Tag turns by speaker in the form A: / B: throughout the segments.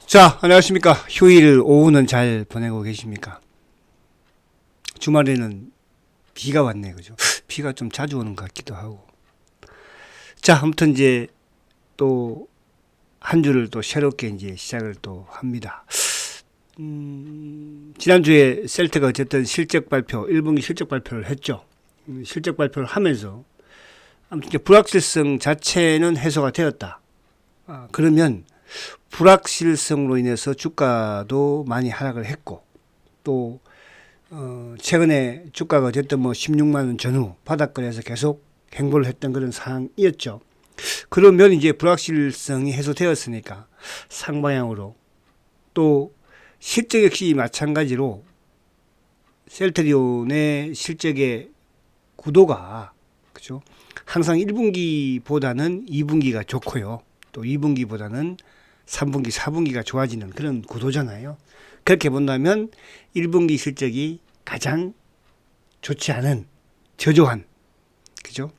A: 자, 안녕하십니까. 휴일 오후는 잘 보내고 계십니까? 주말에는 비가 왔네, 그죠? 비가 좀 자주 오는 것 같기도 하고. 자, 아무튼 이제 또 한 주를 또 새롭게 이제 시작을 또 합니다. 지난주에 셀트가 어쨌든 실적 발표, 1분기 실적 발표를 했죠. 실적 발표를 하면서 아무튼 이제 불확실성 자체는 해소가 되었다. 그러면 불확실성으로 인해서 주가도 많이 하락을 했고 또 최근에 주가가 어쨌든 뭐 16만 원 전후 바닥권에서 계속 행보를 했던 그런 상황이었죠. 그러면 이제 불확실성이 해소되었으니까 상방향으로 또 실적 역시 마찬가지로 셀트리온의 실적의 구도가 그죠? 항상 1분기보다는 2분기가 좋고요. 또 2분기보다는 3분기, 4분기가 좋아지는 그런 구도잖아요. 그렇게 본다면 1분기 실적이 가장 좋지 않은 저조한 그죠?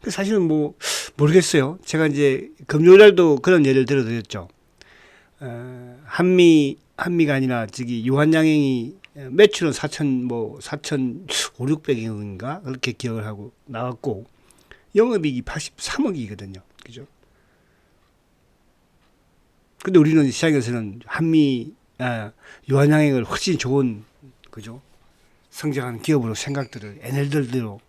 A: 사실은 뭐 모르겠어요. 제가 이제 금요일 날도 그런 예를 들어드렸죠. 한미가 아니라 저기 유한양행이 매출은 4,500억인가 그렇게 기억을 하고 나왔고 영업이익이 83억이거든요. 그죠? 근데 우리는 시장에서는 유한양행을 훨씬 좋은 그죠? 성장하는 기업으로 생각들을 NL들대로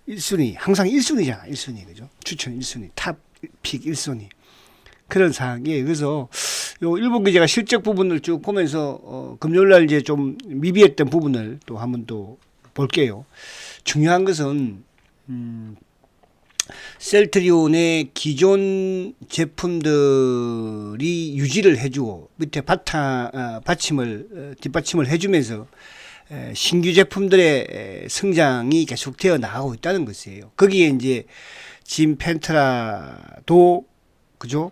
A: 1순위 항상 1순위잖아. 1순위 그죠? 추천 1순위 탑픽 1순위 그런 상황이에요. 그래서 요 일본 기재가 실적 부분을 쭉 보면서 금요일날 이제 좀 미비했던 부분을 또 한번 또 볼게요. 중요한 것은 셀트리온의 기존 제품들이 유지를 해주고 밑에 뒷받침을 해주면서 신규 제품들의 성장이 계속되어 나가고 있다는 것이에요. 거기에 이제 진펜트라도 그죠?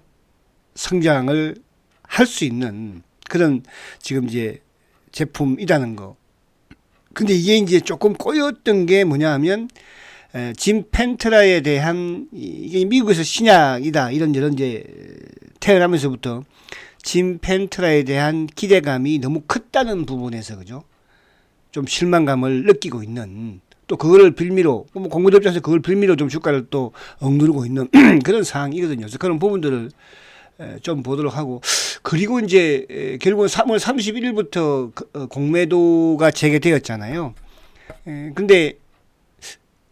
A: 성장을 할 수 있는 그런 지금 이제 제품이라는 거. 근데 이게 이제 조금 꼬였던 게 뭐냐 하면 진펜트라에 대한 이게 미국에서 신약이다 이런 이제 태어나면서부터 진펜트라에 대한 기대감이 너무 컸다는 부분에서 그죠? 좀 실망감을 느끼고 있는 또 그거를 빌미로 공무도 입장에서 그걸 빌미로 좀 주가를 또 억누르고 있는 그런 상황이거든요. 그래서 그런 부분들을 좀 보도록 하고 그리고 이제 결국은 3월 31일부터 공매도가 재개되었잖아요. 근데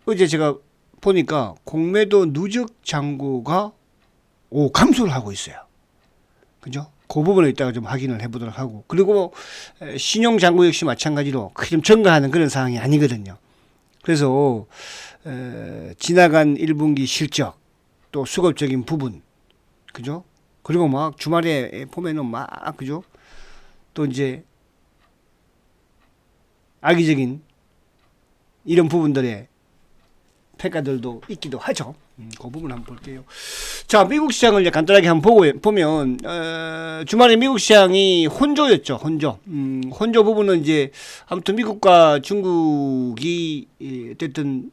A: 어제 제가 보니까 공매도 누적 잔고가 감소를 하고 있어요. 그죠? 그 부분을 이따가 좀 확인을 해보도록 하고 그리고 신용 잔고 역시 마찬가지로 크게 좀 증가하는 그런 상황이 아니거든요. 그래서 지나간 1분기 실적 또 수급적인 부분 그죠? 그리고 막 주말에 보면은 막 그죠? 또 이제 악의적인 이런 부분들의 평가들도 있기도 하죠. 그 부분 한번 볼게요. 자, 미국 시장을 이제 간단하게 한번 보면 주말에 미국 시장이 혼조였죠. 혼조 부분은 이제 아무튼 미국과 중국이 어쨌든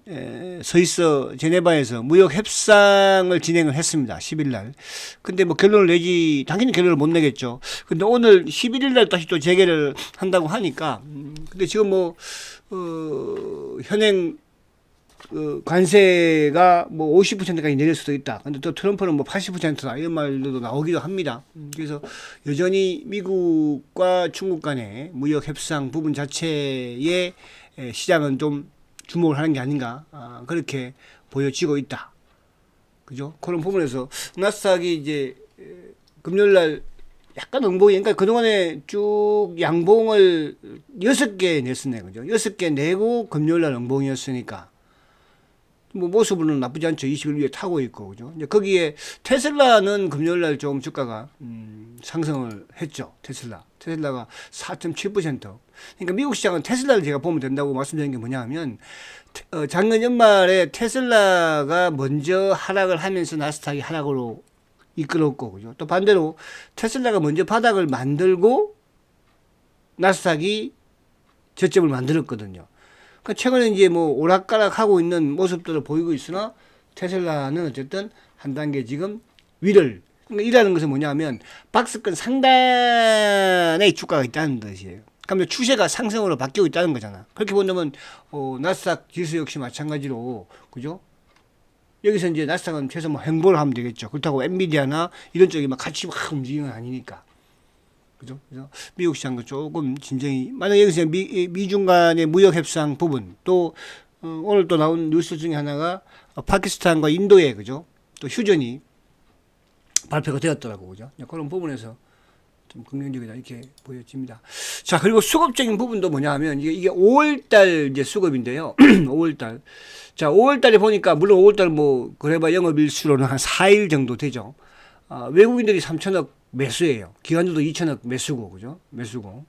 A: 스위스 제네바에서 무역 협상을 진행을 했습니다. 10일 날. 근데 뭐 결론을 내지 당연히 결론을 못 내겠죠. 근데 오늘 11일 날 다시 또 재개를 한다고 하니까 근데 지금 뭐 현행 관세가 뭐 50%까지 내릴 수도 있다. 근데 또 트럼프는 뭐 80%다. 이런 말도 나오기도 합니다. 그래서 여전히 미국과 중국 간의 무역 협상 부분 자체에 시장은 좀 주목을 하는 게 아닌가. 그렇게 보여지고 있다. 그죠? 그런 부분에서 나스닥이 이제 금요일 날 약간 응봉이, 그러니까 그동안에 쭉 양봉을 6개 냈었네. 그죠? 6개 내고 금요일 날 응봉이었으니까. 뭐 모습은 나쁘지 않죠. 20일 위에 타고 있고 그죠. 이제 거기에 테슬라는 금요일 날 좀 주가가 상승을 했죠. 테슬라가 4.7%. 그러니까 미국 시장은 테슬라를 제가 보면 된다고 말씀드린 게 뭐냐 하면 작년 연말에 테슬라가 먼저 하락을 하면서 나스닥이 하락으로 이끌었고 그죠. 또 반대로 테슬라가 먼저 바닥을 만들고 나스닥이 저점을 만들었거든요. 그러니까 최근에 이제 뭐 오락가락 하고 있는 모습들을 보이고 있으나 테슬라는 어쨌든 한 단계 지금 위를 이라는 것은 뭐냐면 박스권 상단에 주가가 있다는 뜻이에요. 그러면 추세가 상승으로 바뀌고 있다는 거잖아. 그렇게 본다면 나스닥 지수 역시 마찬가지로 그죠? 여기서 이제 나스닥은 최소 뭐 횡보를 하면 되겠죠. 그렇다고 엔비디아나 이런 쪽이 막 같이 막 움직이는 건 아니니까. 그죠? 그래서 미국 시장도 조금 진정이 만약 여기서 미중 간의 무역 협상 부분 또 오늘 또 나온 뉴스 중에 하나가 파키스탄과 인도의 그죠? 또 휴전이 발표가 되었더라고 그죠? 그런 부분에서 좀 긍정적이다 이렇게 보여집니다. 자 그리고 수급적인 부분도 뭐냐 하면 이게 5월달 이제 수급인데요. 5월달 자 5월달에 보니까 물론 5월달 뭐 그래봐 영업일수로는 한 4일 정도 되죠. 외국인들이 3천억 매수예요. 기관들도 2천억 매수고 그죠? 매수고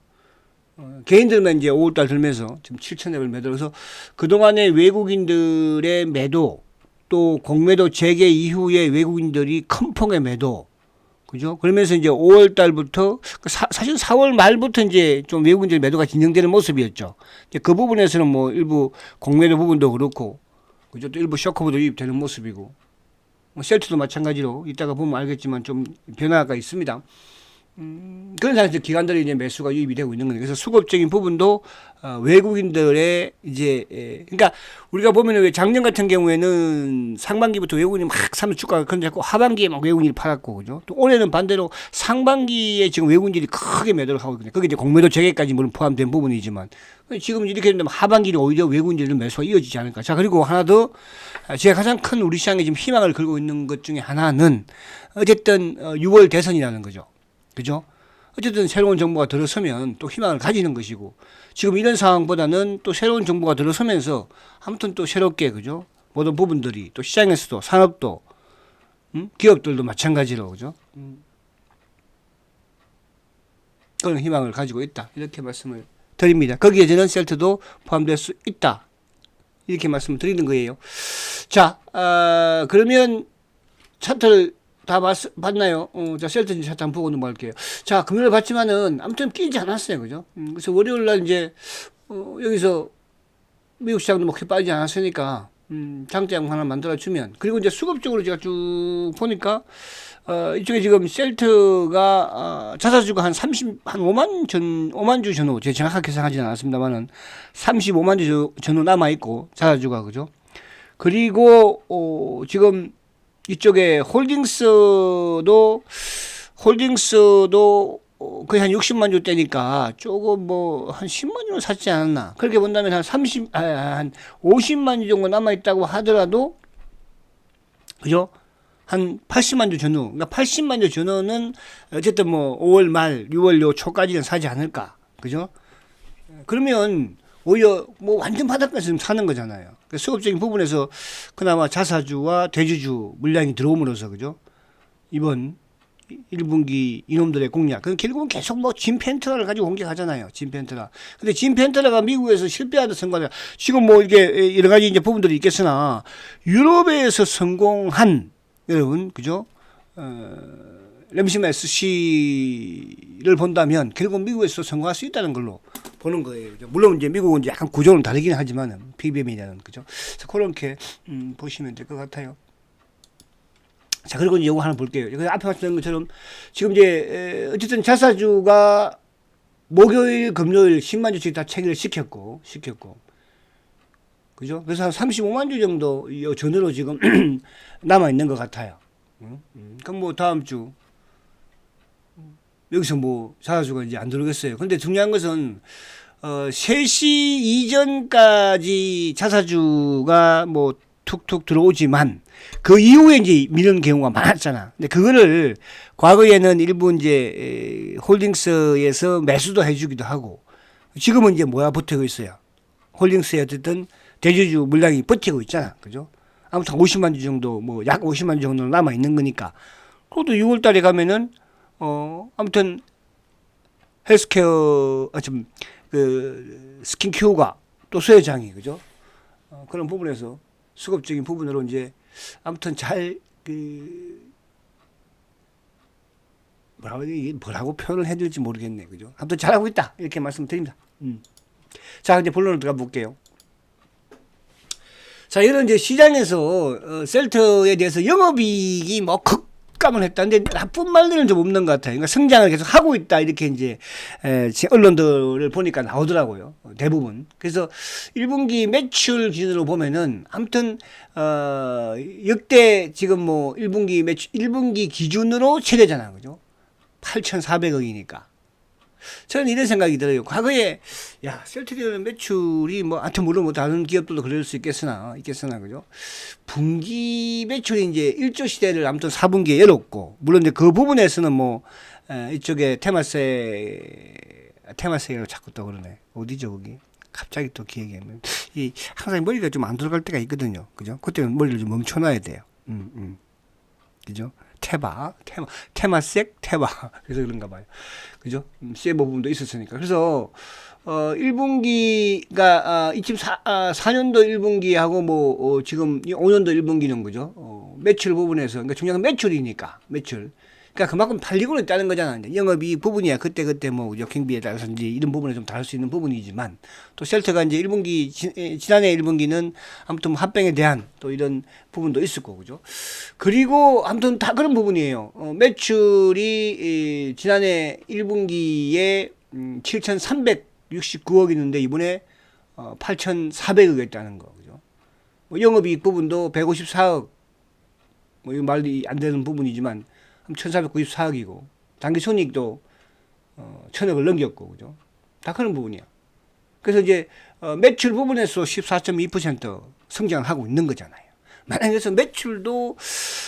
A: 개인들만 이제 5월달 들면서 지금 7천억을 매도해서 그동안의 외국인들의 매도 또 공매도 재개 이후에 외국인들이 큰 폭의 매도 그죠? 그러면서 이제 5월 달부터 사실 4월 말부터 이제 좀 외국인들 매도가 진정되는 모습이었죠. 이제 그 부분에서는 뭐 일부 공매도 부분도 그렇고 그죠? 또 일부 쇼커브도 유입되는 모습이고 뭐 셀트도 마찬가지로 이따가 보면 알겠지만 좀 변화가 있습니다. 그런 상황에서 기관들이 이제 매수가 유입이 되고 있는 거예요. 그래서 수급적인 부분도 외국인들의 이제 그러니까 우리가 보면 왜 작년 같은 경우에는 상반기부터 외국인이 막 사면 주가가 건졌고 하반기에 막 외국인이 팔았고 그죠? 또 올해는 반대로 상반기에 지금 외국인들이 크게 매도를 하고 있거든요. 그게 이제 공매도 재개까지 물론 포함된 부분이지만 지금 이렇게 된다면 하반기는 오히려 외국인들은 매수가 이어지지 않을까. 자 그리고 하나 더 제가 가장 큰 우리 시장에 지금 희망을 걸고 있는 것 중에 하나는 어쨌든 6월 대선이라는 거죠. 그죠? 어쨌든 새로운 정부가 들어서면 또 희망을 가지는 것이고 지금 이런 상황보다는 또 새로운 정부가 들어서면서 아무튼 또 새롭게 그죠? 모든 부분들이 또 시장에서도 산업도 기업들도 마찬가지로 그죠? 그런 희망을 가지고 있다 이렇게 말씀을 드립니다. 거기에 저는 셀트도 포함될 수 있다 이렇게 말씀을 드리는 거예요. 자 그러면 차트를 다 봤나요? 자, 셀트 차트 한번 보고 넘어갈게요. 자, 금요일 봤지만은 아무튼 끼지 않았어요. 그죠? 그래서 월요일 날 이제, 여기서 미국 시장도 뭐 크게 빠지지 않았으니까, 장대양 하나 만들어주면. 그리고 이제 수급적으로 제가 쭉 보니까, 이쪽에 지금 셀트가, 자사주가 한 5만 주 전후, 제가 정확하게 계산하지는 않았습니다만은, 35만 주 전후 남아있고, 자사주가, 그죠? 그리고, 지금, 이쪽에 홀딩스도 거의 한 60만 주대니까 조금 뭐 한 10만 주는 샀지 않았나. 그렇게 본다면 한 50만 주 정도 남아있다고 하더라도, 그죠? 한 80만 주 전후. 그러니까 80만 주 전후는 어쨌든 뭐 5월 말, 6월 요 초까지는 사지 않을까. 그죠? 그러면 오히려 뭐 완전 바닥까지 지금 사는 거잖아요. 수급적인 부분에서 그나마 자사주와 대주주 물량이 들어옴으로써 그죠? 이번 1분기 이놈들의 공략. 그 결국은 계속 뭐 짐펜트라를 가지고 공격하잖아요. 짐펜트라. 근데 짐펜트라가 미국에서 실패하는 성과를 지금 뭐 이게 여러 가지 이제 부분들이 있겠으나 유럽에서 성공한 여러분 그죠? 램시마 SC를 본다면 결국 미국에서 성공할 수 있다는 걸로 보는 거예요. 물론 이제 미국은 이제 약간 구조는 다르긴 하지만은 PBM이라는 그죠. 그래서 그렇게 보시면 될 것 같아요. 자 그리고 이제 이거 하나 볼게요. 앞에 말씀드린 것처럼 지금 이제 어쨌든 자사주가 목요일, 금요일 10만 주씩 다 체결을 시켰고 그죠. 그래서 한 35만 주 정도 전으로 지금 남아 있는 것 같아요. 그럼 뭐 다음 주 여기서 뭐 자사주가 이제 안 들어오겠어요. 근데 중요한 것은 3시 이전까지 자사주가 뭐 툭툭 들어오지만 그 이후에 이제 미는 경우가 많았잖아. 근데 그거를 과거에는 일부 이제 홀딩스에서 매수도 해주기도 하고 지금은 이제 뭐야 버티고 있어요. 홀딩스에 어쨌든 대주주 물량이 버티고 있잖아. 그죠? 아무튼 50만 주 정도 뭐 약 50만 주 정도 남아 있는 거니까. 그것도 6월 달에 가면은 아무튼 헬스케어 그 스킨큐어가 또 소외장이 그죠? 그런 부분에서 수급적인 부분으로 이제 아무튼 잘 뭐라고 표현을 해야 될지 모르겠네. 그죠? 아무튼 잘하고 있다. 이렇게 말씀드립니다. 자, 이제 본론으로 들어가 볼게요. 자, 이런 이제 시장에서 셀트에 대해서 영업이익이 뭐 습감을 했다. 근데 나쁜 말들은 좀 없는 것 같아요. 그러니까 성장을 계속 하고 있다. 이렇게 이제 언론들을 보니까 나오더라고요. 대부분. 그래서 1분기 매출 기준으로 보면은 아무튼 역대 지금 뭐 1분기 매출 1분기 기준으로 최대잖아. 그죠? 8,400억이니까. 저는 이런 생각이 들어요. 과거에, 셀트리온 매출이 뭐, 하여튼 물론 뭐 다른 기업들도 그럴 수 있겠으나, 그죠? 분기 매출이 이제 1조 시대를 아무튼 4분기에 열었고, 물론 이제 그 부분에서는 뭐, 이쪽에 테마세가 자꾸 또 그러네. 어디죠, 거기? 갑자기 또 기억이 안 나. 항상 머리가 좀 안 돌아갈 때가 있거든요. 그죠? 그때는 머리를 좀 멈춰놔야 돼요. 그죠? 테마색. 그래서 그런가 봐요. 그죠? 세부 부분도 있었으니까. 그래서, 1분기가, 24년도 1분기하고 뭐, 지금 5년도 1분기는 그죠? 매출 부분에서, 그러니까 중요한 건 매출이니까, 매출. 그러니까 그만큼 팔리고 있다는 거잖아. 영업이익 부분이야. 그때 뭐, 경비에 따라서인지 이런 부분에 좀 다를 수 있는 부분이지만, 또 셀트가 이제 1분기, 지난해 1분기는 아무튼 합병에 대한 또 이런 부분도 있을 거고, 그죠? 그리고 아무튼 다 그런 부분이에요. 매출이 지난해 1분기에 7,369억이었는데 이번에 8,400억이었다는 거, 그죠? 뭐 영업이익 부분도 154억, 뭐 이거 말이 안 되는 부분이지만 1,494억이고 당기순이익도 1,000억을 넘겼고, 그죠? 다 그런 부분이야. 그래서 이제 매출 부분에서 14.2% 성장을 하고 있는 거잖아요. 만약에 그래서 매출도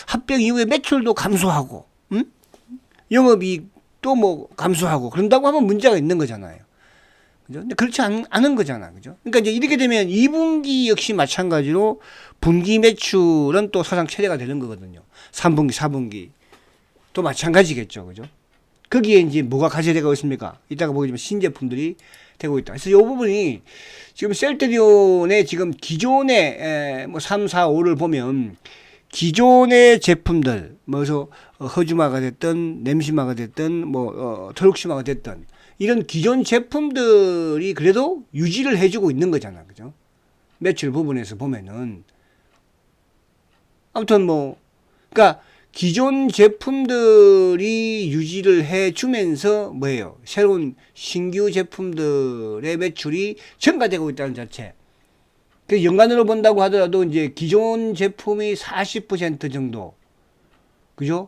A: 합병 이후에 매출도 감소하고, 영업이익도 뭐 감소하고 그런다고 하면 문제가 있는 거잖아요. 그죠? 근데 그렇지 않은 거잖아. 그죠? 그러니까 이제 이렇게 되면 2분기 역시 마찬가지로 분기 매출은 또 사상 최대가 되는 거거든요. 3분기, 4분기. 또 마찬가지겠죠. 그죠? 거기에 이제 뭐가 가세되고 있습니까? 이따가 보겠지만 신제품들이 되고 있다. 그래서 이 부분이 지금 셀트리온의 지금 기존의 뭐 3, 4, 5를 보면 기존의 제품들, 뭐서 허즈마가 됐든 냄시마가 됐든 뭐 트럭시마가 됐든 이런 기존 제품들이 그래도 유지를 해주고 있는 거잖아. 그죠? 매출 부분에서 보면은 아무튼 뭐 그러니까 기존 제품들이 유지를 해주면서 뭐예요? 새로운 신규 제품들의 매출이 증가되고 있다는 자체. 그 연간으로 본다고 하더라도 이제 기존 제품이 40% 정도, 그죠?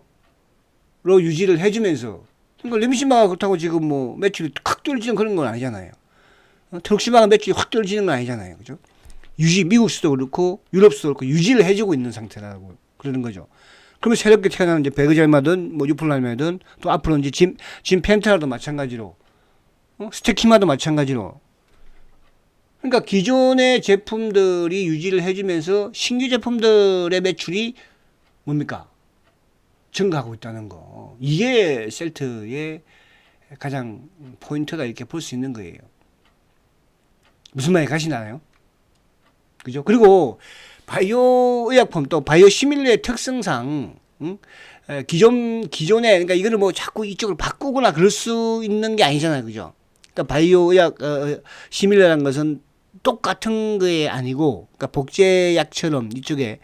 A: 로 유지를 해주면서. 그러니까 램시마가 그렇다고 지금 뭐 매출이 확 떨어지는 그런 건 아니잖아요. 트럭시마가 매출이 확 떨어지는 건 아니잖아요. 그죠? 미국수도 그렇고 유럽수도 그렇고 유지를 해주고 있는 상태라고 그러는 거죠. 그러면 새롭게 태어나는 이제 베그젤마든 뭐 유플라마든 또 앞으로 이제 짐 펜트라도 마찬가지로 스테키마도 마찬가지로 그러니까 기존의 제품들이 유지를 해주면서 신규 제품들의 매출이 뭡니까? 증가하고 있다는 거. 이게 셀트의 가장 포인트다 이렇게 볼 수 있는 거예요. 무슨 말이 가시나요? 그죠? 그리고 바이오 의약품 또 바이오 시밀러의 특성상 기존에 그러니까 이거를 뭐 자꾸 이쪽을 바꾸거나 그럴 수 있는 게 아니잖아요. 그죠? 그러니까 바이오 의약 시밀러라는 것은 똑같은 게 아니고 그러니까 복제약처럼 이쪽에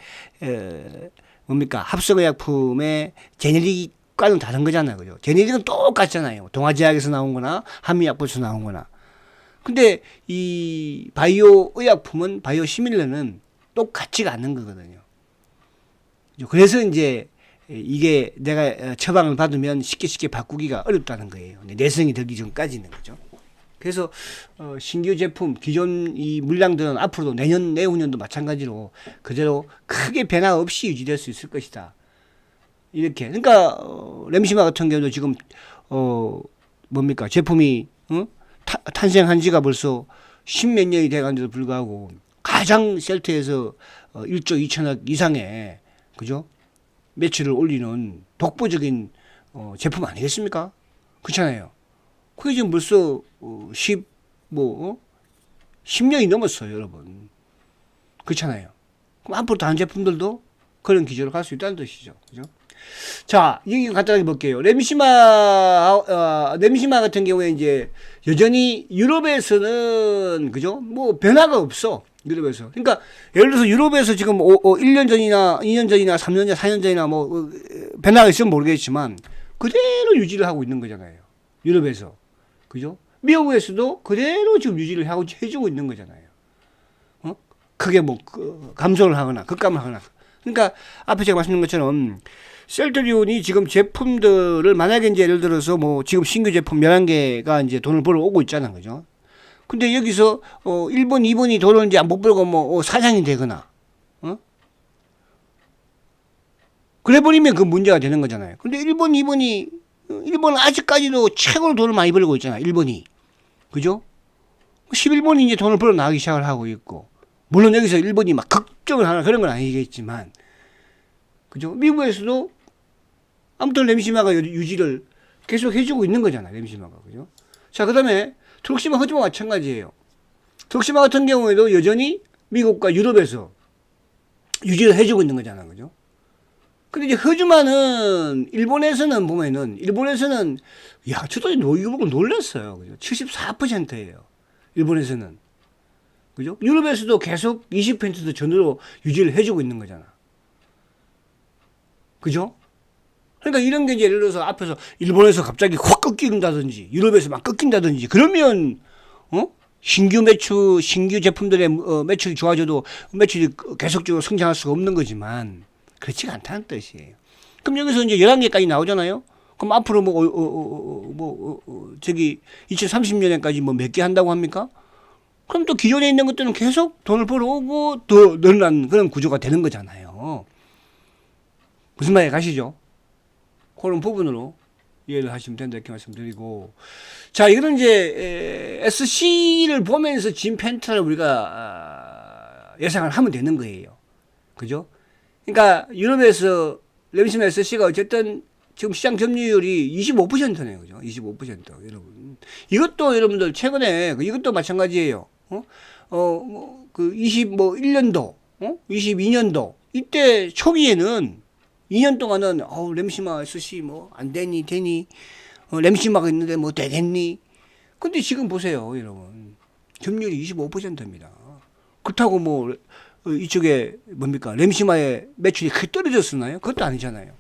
A: 뭡니까? 합성의약품의 제네릭과는 다른 거잖아요. 그죠? 제네릭은 똑같잖아요. 동아제약에서 나온 거나 한미약품에서 나온 거나. 근데 이 바이오 의약품은 바이오 시밀러는 똑같지가 않는 거거든요. 그래서 이제 이게 내가 처방을 받으면 쉽게 바꾸기가 어렵다는 거예요. 내성이 들기 전까지는 거죠. 그래서 신규 제품 기존 이 물량들은 앞으로도 내후년도 마찬가지로 그대로 크게 변화 없이 유지될 수 있을 것이다. 이렇게 그러니까 램시마 같은 경우도 지금 뭡니까 제품이 탄생한 지가 벌써 십몇 년이 돼간데도 불구하고 가장 셀트에서 1조 2천억 이상의 그죠 매출을 올리는 독보적인 제품 아니겠습니까? 그렇잖아요. 그게 지금 벌써 10년이 넘었어요, 여러분. 그렇잖아요. 그럼 앞으로 다른 제품들도 그런 기조로 갈 수 있다는 뜻이죠. 그죠? 자, 여기 간단하게 볼게요. 램시마 같은 경우에 이제 여전히 유럽에서는, 그죠? 뭐 변화가 없어. 유럽에서. 그러니까 예를 들어서 유럽에서 지금 1년 전이나 2년 전이나 3년 전, 4년 전이나 뭐 변화가 있으면 모르겠지만 그대로 유지를 하고 있는 거잖아요. 유럽에서. 그죠? 미국에서도 그대로 지금 유지를 하고 해주고 있는 거잖아요. 크게 뭐 감소를 하거나 급감을 하거나. 그러니까 앞에 제가 말씀드린 것처럼 셀트리온이 지금 제품들을 만약에 이제 예를 들어서 뭐 지금 신규 제품 11개가 이제 돈을 벌어 오고 있잖아요. 그죠? 근데 여기서 1번, 2번이 돈을 이제 못 벌고 뭐 사장이 되거나 그래 버리면 그 문제가 되는 거잖아요. 근데 1번, 2번이 1번은 아직까지도 최고로 돈을 많이 벌고 있잖아요. 1번이. 그죠? 11번이 이제 돈을 벌어 나가기 시작을 하고 있고 물론 여기서 1번이 막 걱정을 하나 그런 건 아니겠지만 그죠? 미국에서도 아무튼 램시마가 유지를 계속 해주고 있는 거잖아요. 램시마가. 그죠? 자, 그 다음에 트럭시마 허즈마 마찬가지예요. 트럭시마 같은 경우에도 여전히 미국과 유럽에서 유지를 해주고 있는 거잖아요. 그죠? 근데 이제 허즈마는 일본에서는 보면은 일본에서는 야, 저도 이거 보고 놀랐어요. 그죠? 74%예요. 일본에서는. 그죠? 유럽에서도 계속 20% 전후로 유지를 해주고 있는 거잖아. 그죠? 그러니까 이런 게 이제 예를 들어서 앞에서 일본에서 갑자기 확 꺾인다든지 유럽에서 막 꺾인다든지 그러면 신규 제품들의 매출이 좋아져도 매출이 계속적으로 성장할 수가 없는 거지만 그렇지가 않다는 뜻이에요. 그럼 여기서 이제 11개까지 나오잖아요. 그럼 앞으로 저기 2030년에까지 뭐 몇 개 한다고 합니까? 그럼 또 기존에 있는 것들은 계속 돈을 벌어오고 더 늘어난 그런 구조가 되는 거잖아요. 무슨 말이 가시죠? 그런 부분으로 이해를 하시면 된다 이렇게 말씀드리고 자 이거는 이제 SC를 보면서 진 펜트를 우리가 예상을 하면 되는 거예요. 그죠? 그러니까 유럽에서 램시마 SC가 어쨌든 지금 시장 점유율이 25%네요. 그죠? 25% 여러분. 이것도 여러분들 최근에 이것도 마찬가지예요. 그 1년도, 22년도 이때 초기에는 2년 동안은 램시마 SC 뭐 안 되니 램시마가 있는데 뭐 되겠니? 근데 지금 보세요, 여러분. 점유율이 25%입니다. 그렇다고 뭐 이쪽에 뭡니까? 램시마의 매출이 크게 떨어졌었나요? 그것도 아니잖아요.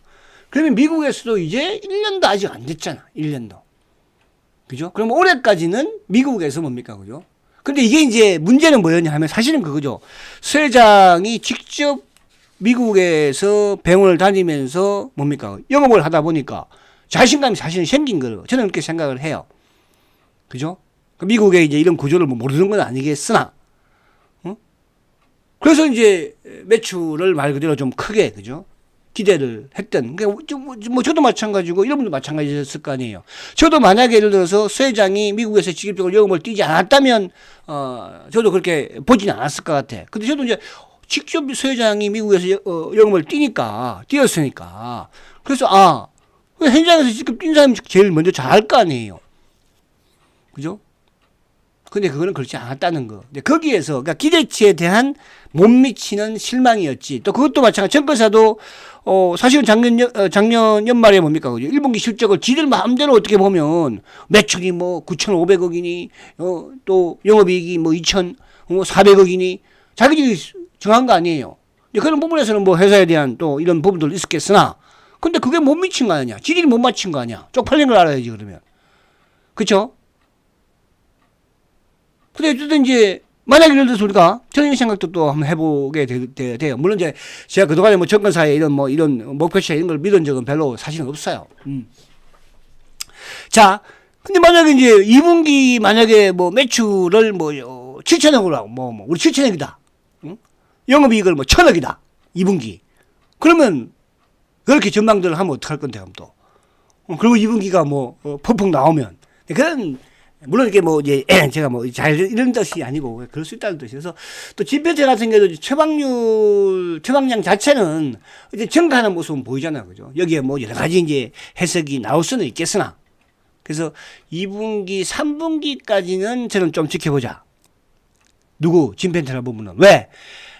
A: 그러면 미국에서도 이제 1년도 아직 안 됐잖아. 1년도. 그죠? 그럼 올해까지는 미국에서 뭡니까? 그죠? 근데 이게 이제 문제는 뭐였냐 하면 사실은 그거죠. 수 회장이 직접 미국에서 병원을 다니면서 뭡니까? 영업을 하다 보니까 자신감이 사실은 생긴 거로 저는 그렇게 생각을 해요. 그죠? 미국의 이제 이런 구조를 뭐 모르는 건 아니겠으나, 그래서 이제 매출을 말 그대로 좀 크게, 그죠? 기대를 했던. 그러니까 뭐 저도 마찬가지고 이런 분도 마찬가지였을 거 아니에요. 저도 만약에 예를 들어서 수 회장이 미국에서 직접적으로 영업을 뛰지 않았다면, 저도 그렇게 보지는 않았을 것 같아. 근데 저도 이제 직접 수 회장이 미국에서 영업을 뛰었으니까. 그래서, 현장에서 직접 뛴 사람이 제일 먼저 잘할 거 아니에요. 그죠? 근데 그거는 그렇지 않았다는 거. 근데 거기에서, 그러니까 기대치에 대한 못 미치는 실망이었지. 또 그것도 마찬가지. 정권사도, 사실은 작년 연말에 뭡니까? 그죠? 1분기 실적을 지들 마음대로 어떻게 보면 매출이 뭐 9,500억이니, 또 영업이익이 뭐 2,400억이니, 자기들이 정한 거 아니에요. 그런 부분에서는 뭐 회사에 대한 또 이런 부분도 있었겠으나, 근데 그게 못 미친 거 아니냐? 지들이 못 맞춘 거 아니야? 쪽팔린 걸 알아야지, 그러면. 그쵸? 근데 어쨌든 이제, 만약에 예를 들어서 우리가 저런 생각도 또 한번 해보게 돼요. 물론 이제 제가 그동안에 뭐 정권사에 이런 목표치나 이런 걸 믿은 적은 별로 사실은 없어요. 자, 근데 만약에 이제 2분기 만약에 뭐 매출을 뭐 7천억으로 하고 우리 7천억이다. 영업이익을 뭐 1,000억이다. 2분기. 그러면 그렇게 전망들을 하면 어떡할 건데, 그럼 또. 그리고 2분기가 뭐 펑펑 나오면. 그런 물론 이게 뭐 이제 제가 뭐 잘 이런 뜻이 아니고 그럴 수 있다는 뜻이에요. 그래서 또 진펜트 같은 경우도 처방량 자체는 이제 증가하는 모습은 보이잖아요. 그죠? 여기에 뭐 여러 가지 이제 해석이 나올 수는 있겠으나 그래서 2분기, 3분기까지는 저는 좀 지켜보자. 누구? 진펜트라 부분은. 왜?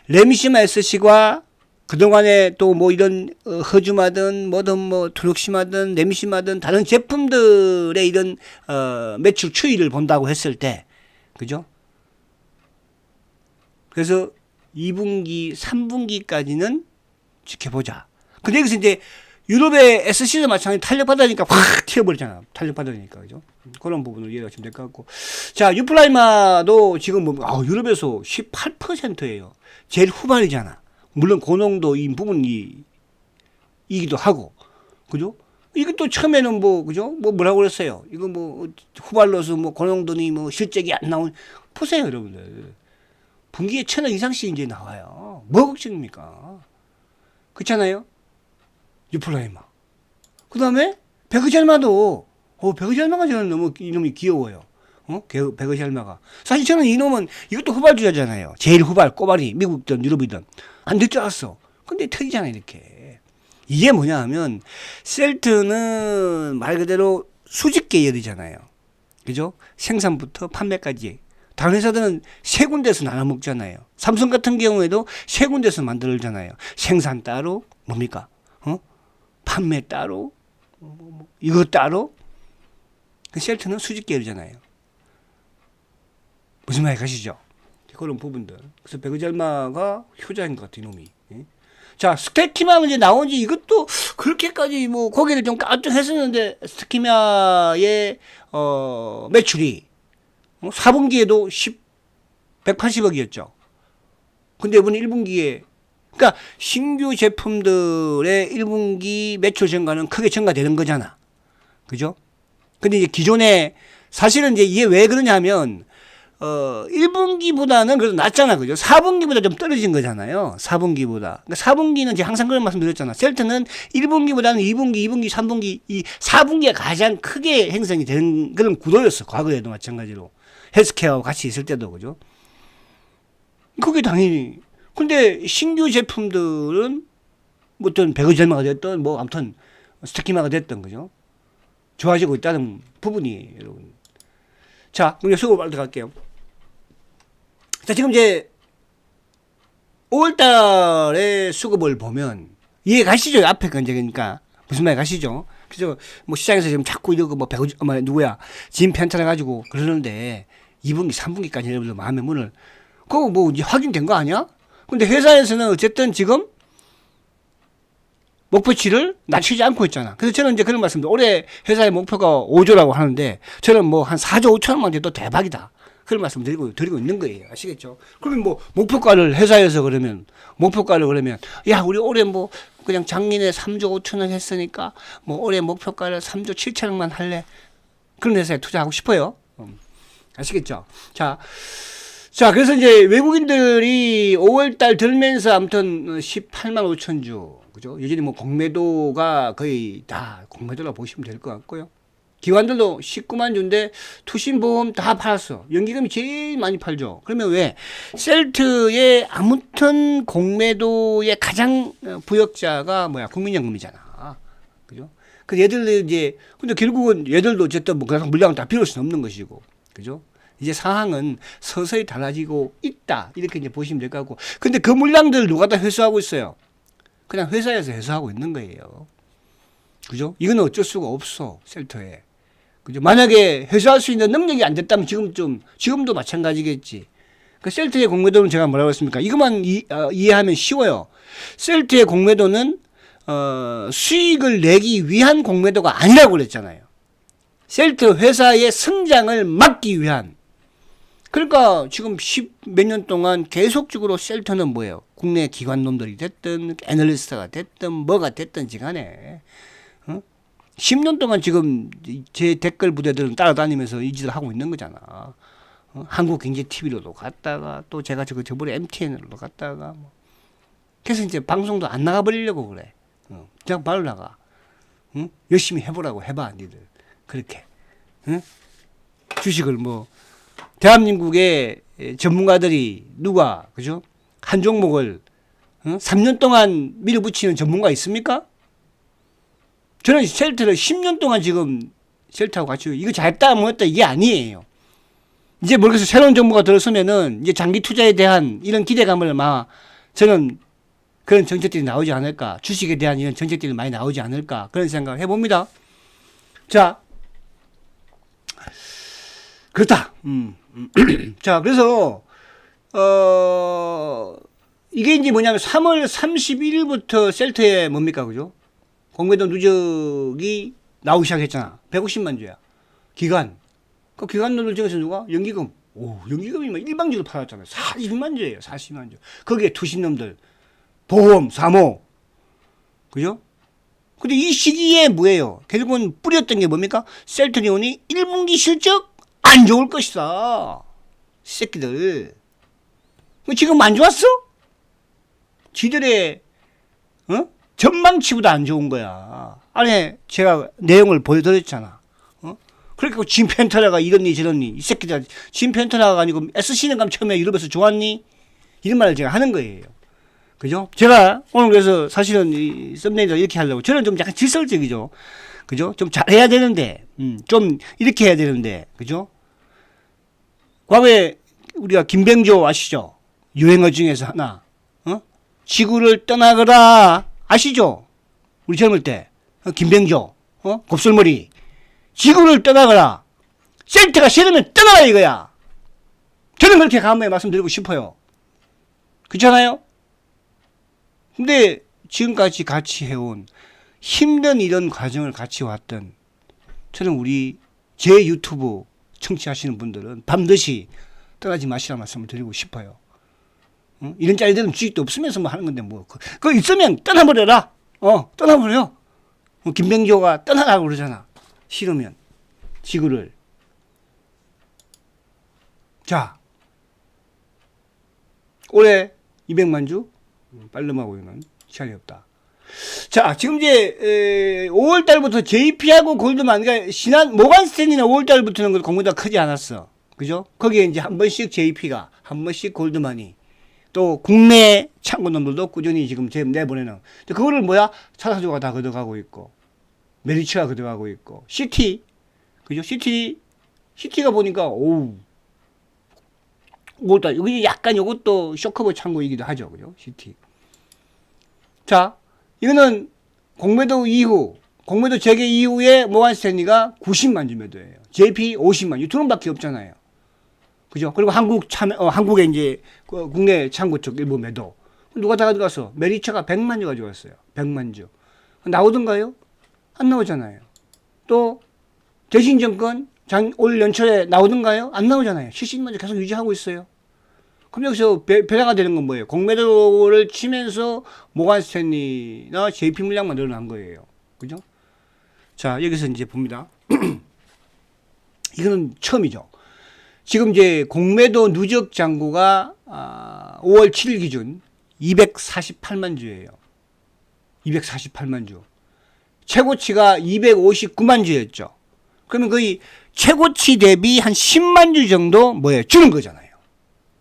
A: 램시마 SC가 그동안에 또 뭐 이런 허즈마든 뭐든 뭐 트럭시마든 램시마든 다른 제품들의 이런 매출 추이를 본다고 했을 때 그죠? 그래서 2분기, 3분기까지는 지켜보자. 근데 여기서 이제 유럽의 SC도 마찬가지로 탄력받으니까 확 튀어버리잖아. 탄력받으니까. 그죠? 그런 부분을 이해가 좀 될 것 같고. 자, 유플라이마도 지금 뭐, 유럽에서 18%예요. 제일 후반이잖아. 물론 고농도인 부분이기도 하고. 그죠? 이게 또 처음에는 뭐, 그죠? 뭐라고 그랬어요? 이거 뭐, 후발로서 뭐, 고농도니 뭐, 실적이 안 나온. 보세요, 여러분들. 분기에 1,000원 이상씩 이제 나와요. 뭐 걱정입니까? 그렇잖아요? 유플라이마. 그 다음에, 백의절마도, 백의절마가 저는 너무 이놈이 귀여워요. 백의절마가. 사실 저는 이놈은, 이것도 후발주자잖아요. 제일 후발, 꼬발이, 미국이든 유럽이든. 안 될 줄 알았어. 근데 터지잖아요, 이렇게. 이게 뭐냐 하면, 셀트는 말 그대로 수직 계열이잖아요. 그죠? 생산부터 판매까지. 다른 회사들은 세 군데서 나눠 먹잖아요. 삼성 같은 경우에도 세 군데서 만들잖아요. 생산 따로, 뭡니까? 판매 따로, 이거 따로. 셀트는 수직 계열이잖아요. 무슨 말이 가시죠? 그런 부분들. 그래서 백의절마가 효자인 것 같아요, 이놈이. 자, 스테키마는 이제 나온 지 이것도 그렇게까지 뭐 고개를 좀 깜짝했었는데, 스테키마의, 매출이 4분기에도 180억이었죠. 근데 이번 1분기에, 그러니까 신규 제품들의 1분기 매출 증가는 크게 증가되는 거잖아. 그죠? 근데 이제 기존에, 사실은 이제 이게 왜 그러냐면, 1분기보다는 그래도 낫잖아. 그죠? 4분기보다 좀 떨어진 거잖아요. 4분기보다. 그러니까 4분기는 제가 항상 그런 말씀 드렸잖아. 셀트는 1분기보다는 2분기, 2분기, 3분기, 이 4분기가 가장 크게 형성이 되는 그런 구도였어. 과거에도 마찬가지로. 헬스케어와 같이 있을 때도. 그죠? 그게 당연히. 근데 신규 제품들은 뭐 어떤 백의절마가 됐든 뭐 아무튼 스테키마가 됐든. 그죠? 좋아지고 있다는 부분이 여러분. 자, 그럼 수고 빨리 들어갈게요. 자, 지금 이제 5월달에 수급을 보면 이해 가시죠? 앞에 건 이제 그러니까 무슨 말 가시죠? 그래서 뭐 시장에서 지금 자꾸 이러고 뭐 누구야 진 편차를 가지고 그러는데 2분기, 3분기까지 여러분들 마음의 문을 그거 뭐 이제 확인된 거 아니야? 근데 회사에서는 어쨌든 지금 목표치를 낮추지 않고 있잖아. 그래서 저는 이제 그런 말씀드립니다. 올해 회사의 목표가 5조라고 하는데 저는 뭐 한 4조 5천원만 돼도 대박이다. 그런 말씀 드리고 있는 거예요. 아시겠죠? 그러면 뭐 목표가를 회사에서 그러면 야, 우리 올해 뭐 그냥 작년에 3조 5천원 했으니까 뭐 올해 목표가를 3조 7천원만 할래. 그런 회사에 투자하고 싶어요. 아시겠죠? 자, 그래서 이제 외국인들이 5월달 들면서 아무튼 18만 5천 주. 그죠? 여전히 뭐 공매도가 거의 다 공매도라 보시면 될 것 같고요. 기관들도 19만 주인데 투신보험 다 팔았어. 연기금이 제일 많이 팔죠. 그러면 왜? 셀트의 아무튼 공매도의 가장 부역자가 뭐야? 국민연금이잖아. 그죠? 그 얘들 이제 근데 결국은 얘들도 어쨌든 뭐 그냥 물량을 다 빌릴 수는 없는 것이고. 그죠? 이제 상황은 서서히 달라지고 있다. 이렇게 이제 보시면 될 것 같고. 근데 그 물량들을 누가 다 회수하고 있어요? 그냥 회사에서 회수하고 있는 거예요. 그죠? 이건 어쩔 수가 없어. 셀터에. 그죠? 만약에 회수할 수 있는 능력이 안 됐다면 지금도 마찬가지겠지. 그 셀트의 공매도는 제가 뭐라고 했습니까? 이것만 이해하면 쉬워요. 셀트의 공매도는, 수익을 내기 위한 공매도가 아니라고 그랬잖아요. 셀트 회사의 성장을 막기 위한. 그러니까 지금 10몇 년 동안 계속적으로 셀트는 뭐예요? 국내 기관놈들이 됐든, 애널리스트가 됐든, 뭐가 됐든지 간에, 10년 동안 지금 제 댓글 부대들은 따라다니면서 이 짓을 하고 있는 거잖아. 한국경제TV로도 갔다가 또 제가 저번에 MTN으로도 갔다가 뭐. 그래서 이제 방송도 안 나가버리려고 그래. 그냥 바로 나가. 열심히 해보라고 해봐 니들. 그렇게. 주식을 뭐 대한민국의 전문가들이 누가 그죠? 한 종목을 3년 동안 밀어붙이는 전문가 있습니까? 저는 셀트를 10년 동안 지금 셀트하고 같이 이거 잘했다 뭐했다 이게 아니에요. 이제 모르겠어요. 새로운 정부가 들어서면은 이제 장기 투자에 대한 이런 기대감을 저는 그런 정책들이 나오지 않을까. 주식에 대한 이런 정책들이 많이 나오지 않을까. 그런 생각을 해봅니다. 자, 그렇다. 자, 그래서 이게 이제 뭐냐면 3월 31일부터 셀트에 뭡니까, 그죠? 공매도 누적이 나오기 시작했잖아. 150만 주야. 기간. 그 기간론을 정해서 누가? 연기금. 오, 연기금이 막 일방적으로 팔았잖아요. 40만 주예요. 40만 주. 거기에 투신놈들. 보험, 사모. 그죠? 근데 이 시기에 뭐예요? 결국은 뿌렸던 게 뭡니까? 셀트리온이 1분기 실적 안 좋을 것이다. 새끼들. 지금 안 좋았어? 지들의, 전망치보다 안 좋은 거야. 안에 제가 내용을 보여드렸잖아. 그러니까 진펜터라가 이러니 저러니 이 새끼들 진펜터라가 아니고 SC는 감 처음에 유럽에서 좋았니? 이런 말을 제가 하는 거예요. 그죠? 제가 오늘 그래서 사실은 이 썸네일을 이렇게 하려고 저는 좀 약간 질설적이죠. 그죠? 좀 잘해야 되는데 좀 이렇게 해야 되는데 그죠? 과거에 우리가 김병조 아시죠? 유행어 중에서 하나 지구를 떠나거라 아시죠? 우리 젊을 때 김병조 곱슬머리 지구를 떠나거라. 셀트가 싫으면 떠나라 이거야. 저는 그렇게 간만에 말씀드리고 싶어요. 그렇잖아요? 근데 지금까지 같이 해온 힘든 이런 과정을 같이 왔던 저는 우리 제 유튜브 청취하시는 분들은 반드시 떠나지 마시라는 말씀을 드리고 싶어요. 이런 짤들은 주식도 없으면서 뭐 하는 건데 뭐 그거 있으면 떠나버려라. 떠나버려. 김병조가 떠나라고 그러잖아. 싫으면 지구를. 자, 올해 200만 주 빨름하고는 시간이 없다. 자, 지금 이제 5월 달부터 JP하고 골드만 그러니까 신한 모간 스탠리는 5월 달부터는 공모가 크지 않았어. 그죠? 거기에 이제 한 번씩 JP가 한 번씩 골드만이 또 국내 창고놈들도 꾸준히 지금 내보내는. 그거를 뭐야? 차사주가 다 걷어가고 있고 메리츠가 걷어가고 있고 CT 그죠? CT가 보니까 오우 5월달 여기 약간 이것도 쇼커버 창고이기도 하죠. 그죠? CT. 자, 이거는 공매도 재개 이후에 모간 스탠리가 90만 주 매도예요. JP 50만 주. 두 놈밖에 없잖아요. 그죠? 그리고 한국에 이제 국내 창고 쪽 일부 매도. 누가 다 가져갔어? 메리츠가 100만 주 가져갔어요. 100만 주. 나오던가요? 안 나오잖아요. 또 대신증권 올 연초에 나오던가요? 안 나오잖아요. 70만 주 계속 유지하고 있어요. 그럼 여기서 변화가 되는 건 뭐예요? 공매도를 치면서 모간 스탠리나 JP 물량만 늘어난 거예요. 그죠? 자, 여기서 이제 봅니다. 이거는 처음이죠. 지금 이제 공매도 누적 잔고가 5월 7일 기준 248만 주예요. 248만 주. 최고치가 259만 주였죠. 그러면 거의 최고치 대비 한 10만 주 정도 주는 거잖아요.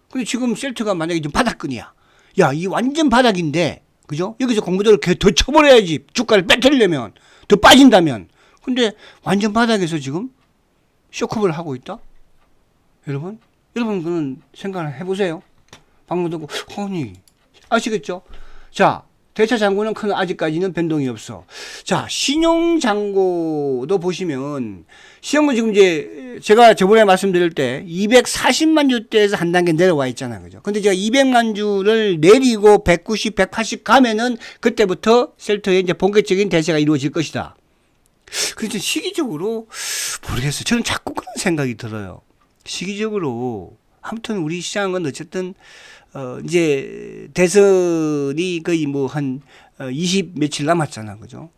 A: 근데 지금 셀트가 만약에 좀 바닥권이야. 야, 이 완전 바닥인데, 그죠? 여기서 공매도를 더 쳐버려야지. 주가를 빼뜨리려면, 더 빠진다면. 근데 완전 바닥에서 지금 쇼크업을 하고 있다? 여러분 그는 생각을 해보세요. 방금 듣고, 아니, 아시겠죠? 자, 대차 잔고는 아직까지는 변동이 없어. 자, 신용 잔고도 보시면, 시험은 지금 이제, 제가 저번에 말씀드릴 때, 240만 주대에서 한 단계 내려와 있잖아요. 그죠? 근데 제가 200만 주를 내리고 190, 180 가면은, 그때부터 셀터의 이제 본격적인 대세가 이루어질 것이다. 그래서 시기적으로, 모르겠어요. 저는 자꾸 그런 생각이 들어요. 시기적으로, 아무튼 우리 시장은 어쨌든, 이제, 대선이 거의 한, 20 며칠 남았잖아. 그죠?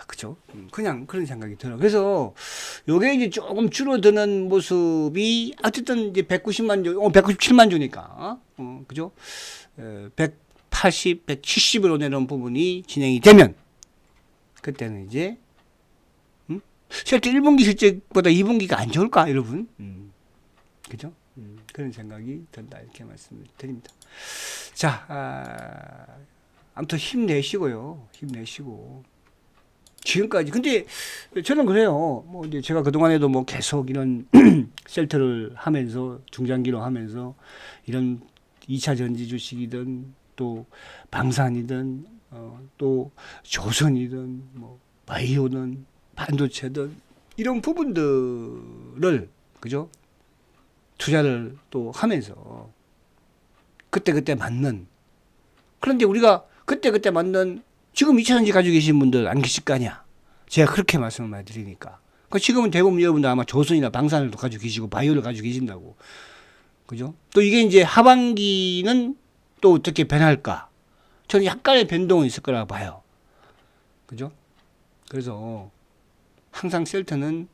A: 그죠? 그냥 그런 생각이 들어. 그래서, 요게 이제 조금 줄어드는 모습이, 어쨌든 이제 190만 주, 197만 주니까, 그죠? 180, 170으로 내려온 부분이 진행이 되면, 그때는 이제, 실제 1분기 실적보다 2분기가 안 좋을까, 여러분? 그죠? 그런 생각이 든다. 이렇게 말씀을 드립니다. 자, 아무튼 힘내시고요. 힘내시고. 지금까지. 근데 저는 그래요. 이제 제가 그동안에도 계속 이런 셀트를 하면서, 중장기로 하면서, 이런 2차 전지 주식이든, 또 방산이든, 또 조선이든, 바이오든, 반도체든, 이런 부분들을, 그죠? 투자를 또 하면서 그때그때 맞는, 그런데 우리가 그때그때 맞는 지금 2차전지 가지고 계신 분들 안 계실 거 아니야. 제가 그렇게 말씀을 많이 드리니까. 지금은 대부분 여러분들 아마 조선이나 방산을 가지고 계시고 바이오를 가지고 계신다고. 그죠? 또 이게 이제 하반기는 또 어떻게 변할까? 저는 약간의 변동은 있을 거라고 봐요. 그죠? 그래서 항상 셀트는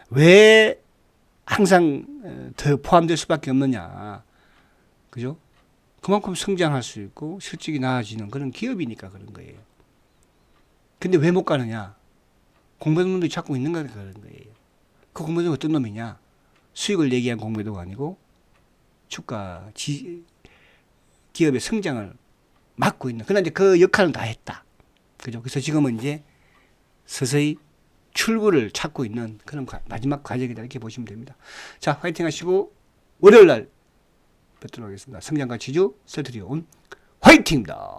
A: 왜 항상 더 포함될 수밖에 없느냐. 그죠? 그만큼 성장할 수 있고 실적이 나아지는 그런 기업이니까 그런 거예요. 근데 왜 못 가느냐? 공매도 놈들이 찾고 있는 거니까 그런 거예요. 그 공매도는 어떤 놈이냐? 수익을 내기 위한 공매도가 아니고 주가 기업의 성장을 막고 있는. 그러나 이제 그 역할은 다 했다. 그죠? 그래서 지금은 이제 서서히 출구를 찾고 있는 그런 마지막 과정이다. 이렇게 보시면 됩니다. 자, 화이팅 하시고 월요일 날 뵙도록 하겠습니다. 성장과 지주 셀트리온 화이팅입니다.